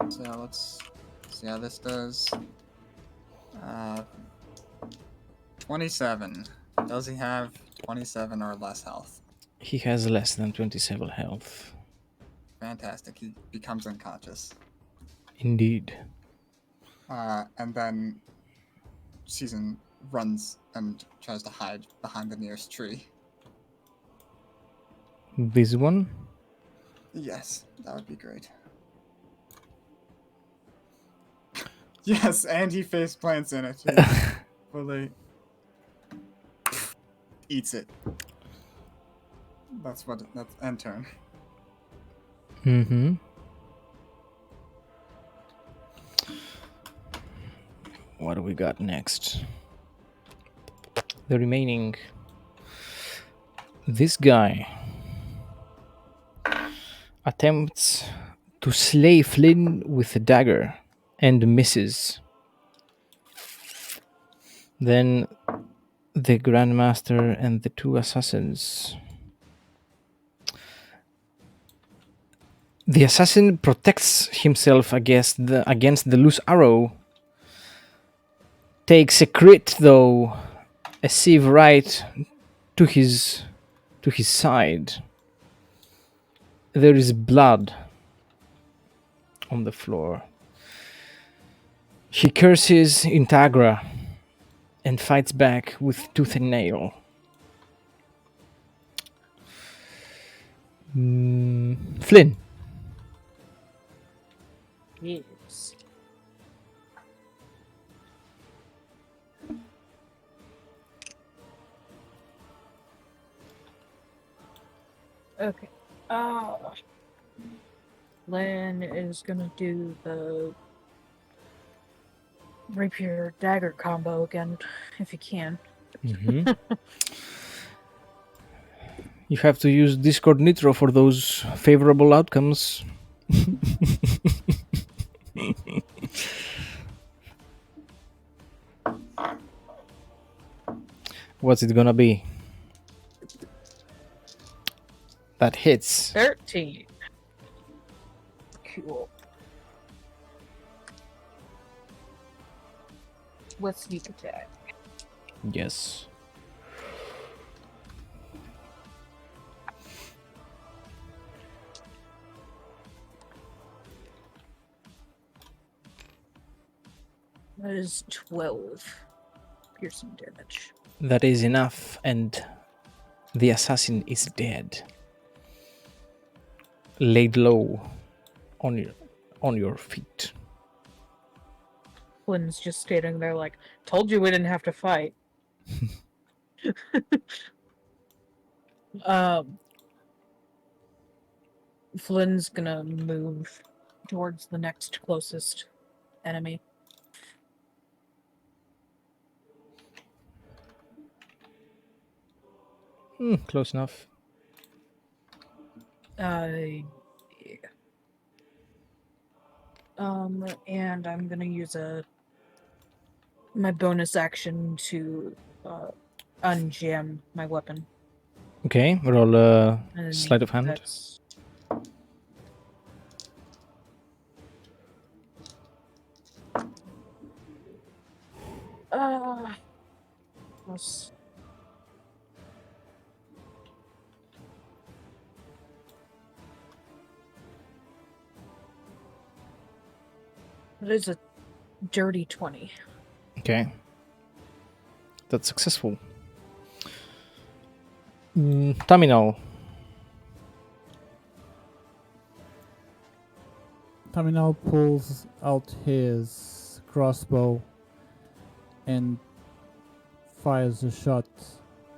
So let's see how this does. 27. Does he have 27 or less health? He has less than 27 health. Fantastic. He becomes unconscious. Indeed. And then Season runs and tries to hide behind the nearest tree. This one? Yes, that would be great. Yes, and he face plants in it. He fully eats it. That's end turn. Mm-hmm. What do we got next? The remaining. This guy attempts to slay Flynn with a dagger and misses. Then the Grandmaster and the two assassins. The assassin protects himself against the loose arrow. Takes a crit though, a sieve right to his side. There is blood on the floor. He curses Integra and fights back with tooth and nail. Flynn. Yes. Okay. Len is gonna do the rapier dagger combo again, if he can. You have to use Discord Nitro for those favorable outcomes. What's it gonna be? That hits. 13. Cool. With sneak attack. Yes. That is 12 piercing damage. That is enough, and the assassin is dead. Laid low on your feet. Flynn's just standing there like, told you we didn't have to fight. Flynn's gonna move towards the next closest enemy. Close enough. Yeah. And I'm gonna use my bonus action to unjam my weapon. Okay, roll And then sleight of hand. that's- plus- It is a dirty 20. Okay. That's successful. Terminal. Terminal pulls out his crossbow and fires a shot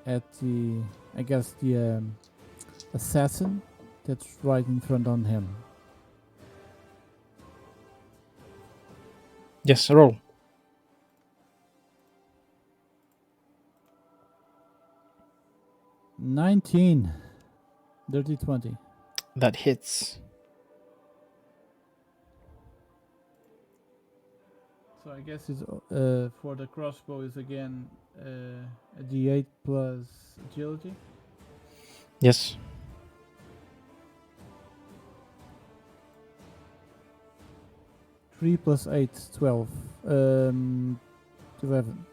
at the, I guess, the assassin that's right in front on him. Yes, roll. $19. Dirty 20. That hits. So I guess it's for the crossbow is again a D8 plus agility. Yes. Three plus 8, 12. 11.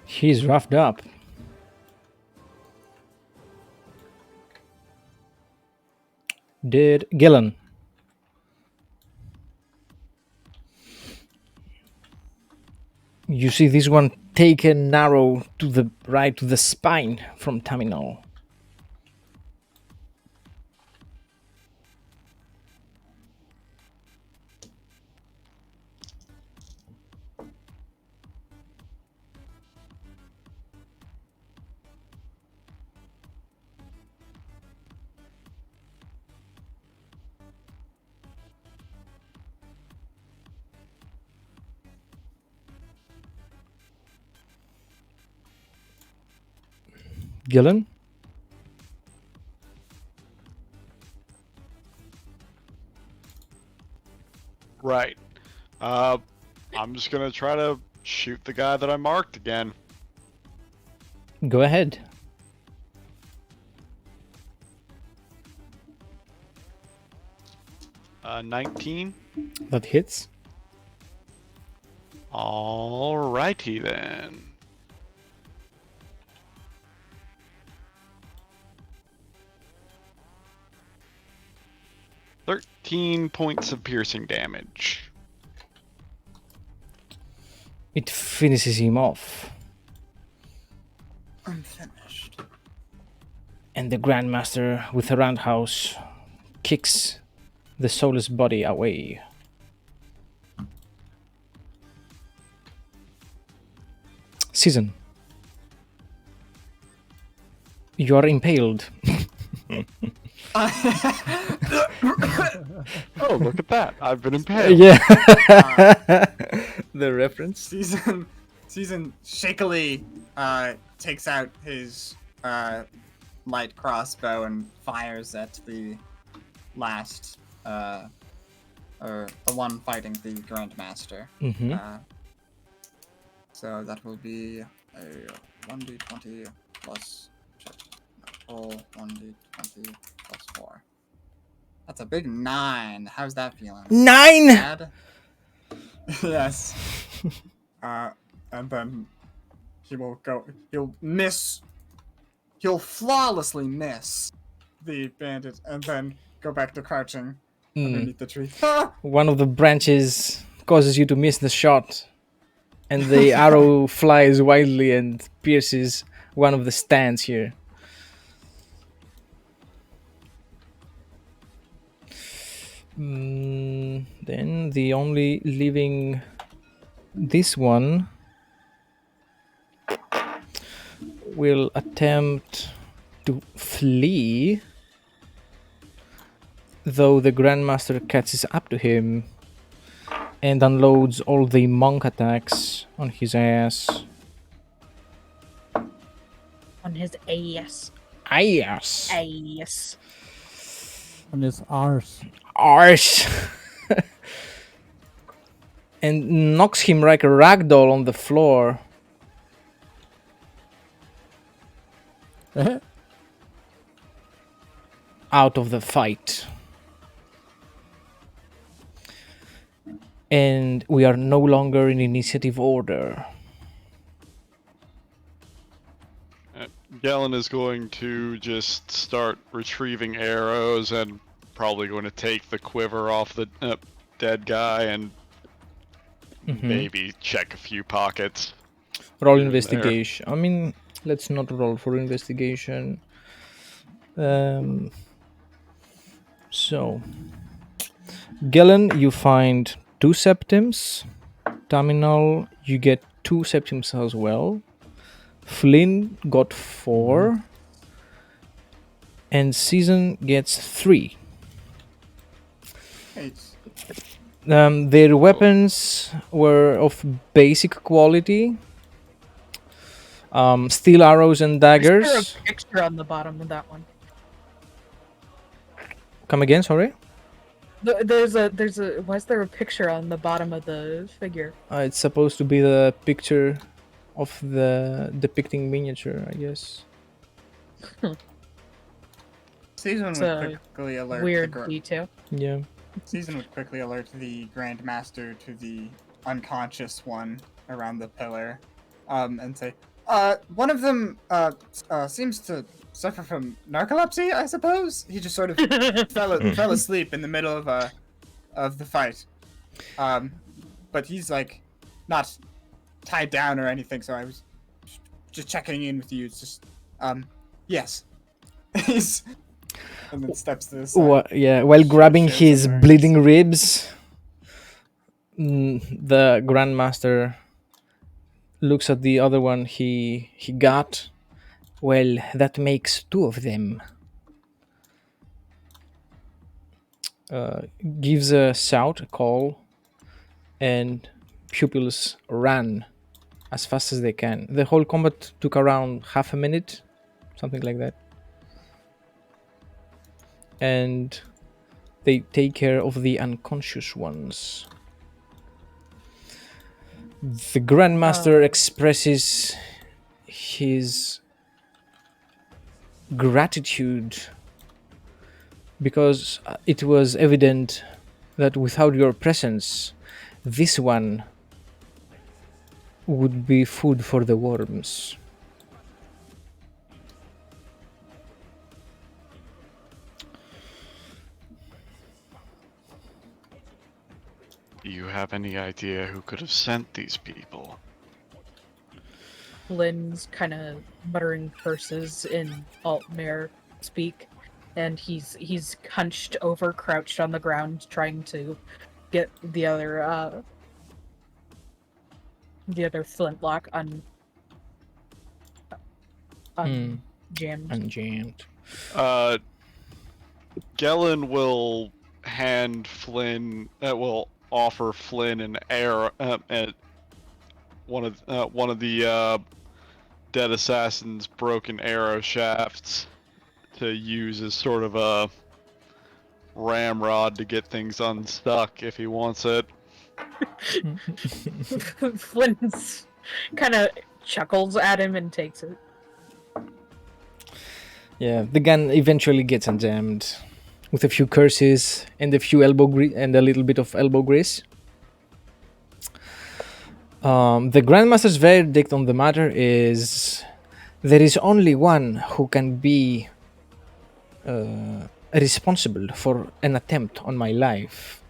He's roughed up. Did Gillen. You see this one take an arrow to the right to the spine from Terminal. Gillen? Right. I'm just gonna try to shoot the guy that I marked again. Go ahead. Uh, 19. That hits. Alrighty then. "13 points of piercing damage." It finishes him off. I'm finished. And the Grandmaster, with a roundhouse, kicks the soulless body away. Season. You are impaled. Oh, look at that. I've been impaled. Yeah. The reference. Season shakily takes out his light crossbow and fires at the last or the one fighting the Grandmaster. Mm-hmm. So that will be a 1d20 plus roll 1d20 plus 4. That's a big 9. How's that feeling? 9! Bad? Yes. And then he'll flawlessly miss the bandit and then go back to crouching underneath the tree. One of the branches causes you to miss the shot, and the arrow flies wildly and pierces one of the stands here. Then the only living, this one will attempt to flee, though the Grandmaster catches up to him and unloads all the monk attacks on his ass. On his ass. Ass. Ass. On his arse. Arse. And knocks him like a ragdoll on the floor. Out of the fight. And we are no longer in initiative order. Galen is going to just start retrieving arrows and probably going to take the quiver off the dead guy and maybe check a few pockets. Roll here and there. investigation. I mean, let's not roll for investigation. So, Galen, you find 2 septims. Terminal, you get 2 septims as well. Flynn got 4. And Season gets 3. It's Their weapons were of basic quality. Steel arrows and Is there daggers. a picture on the bottom of that one? Come again, sorry? There's a why is there a picture on the bottom of the figure? It's supposed to be the picture of the depicting miniature, I guess. Season It's would a quickly alert weird the detail. Yeah. Season would quickly alert the Grandmaster to the unconscious one around the pillar, and say, one of them seems to suffer from narcolepsy, I suppose. He just sort of fell asleep in the middle of the fight. But he's like not tied down or anything, so I was just checking in with you. It's just yes. He's and then steps to the side. While grabbing shows his him where bleeding ribs, the Grandmaster looks at the other one he got. Well, that makes 2 of them. Gives a shout, a call, and pupils ran as fast as they can. The whole combat took around half a minute, something like that. And they take care of the unconscious ones. The Grandmaster expresses his gratitude because it was evident that without your presence, this one would be food for the worms. Do you have any idea who could have sent these people? Lynn's kind of muttering curses in Altmare speak, and he's hunched over, crouched on the ground, trying to get the other flintlock jammed. Unjammed. Galen will hand Flynn. Will offer Flynn an arrow at one of the dead assassin's broken arrow shafts to use as sort of a ramrod to get things unstuck if he wants it. Flynn's kind of chuckles at him and takes it. Yeah, the gun eventually gets unjammed with a few curses and a few and a little bit of elbow grease. The Grandmaster's verdict on the matter is there is only one who can be responsible for an attempt on my life.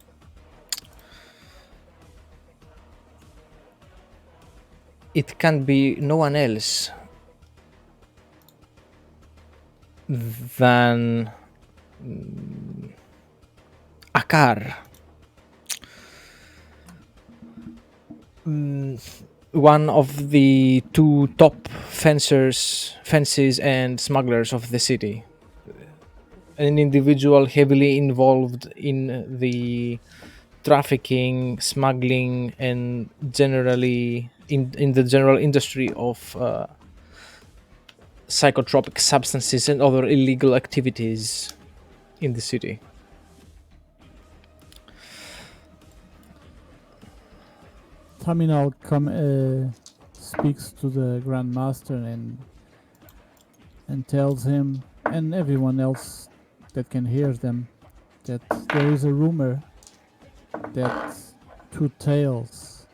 It can be no one else than Akar. One of the 2 top fences and smugglers of the city. An individual heavily involved in the trafficking, smuggling, and generally in the general industry of psychotropic substances and other illegal activities in the city. Terminal speaks to the Grand Master and tells him and everyone else that can hear them that there is a rumor that two tails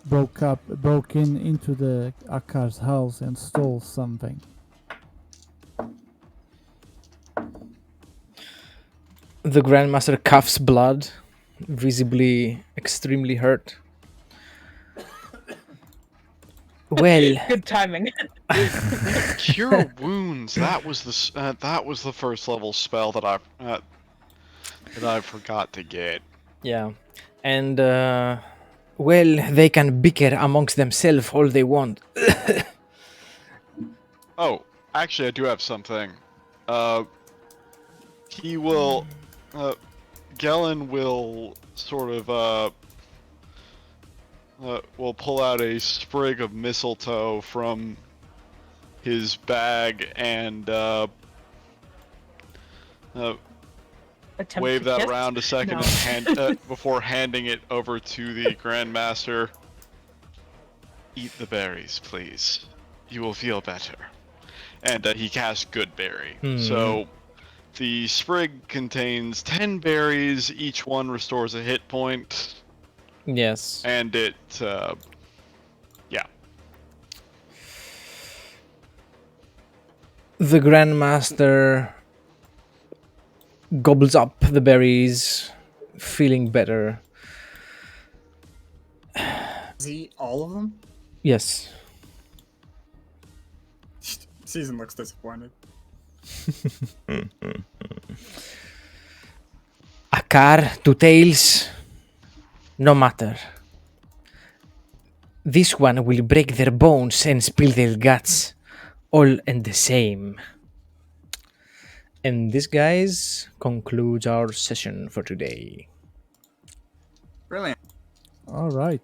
broke into the Akar's house and stole something. The Grandmaster coughs blood, visibly extremely hurt. Well, Good timing. Cure wounds. That was the first level spell that I forgot to get. yeah. And, well, they can bicker amongst themselves all they want. Oh, actually, I do have something. He will. Gellin will sort of will pull out a sprig of mistletoe from his bag and Attempt wave to that kiss? around a second No. and before handing it over to the Grandmaster. Eat the berries, please. You will feel better. And he casts Good Berry. So the sprig contains 10 berries. Each one restores a hit point. Yes. And it, yeah. The Grandmaster gobbles up the berries, feeling better. Does he eat all of them? Yes. Season looks disappointed. Akar, two tails, no matter. This one will break their bones and spill their guts, all in the same. And this, guys, concludes our session for today. Brilliant. All right.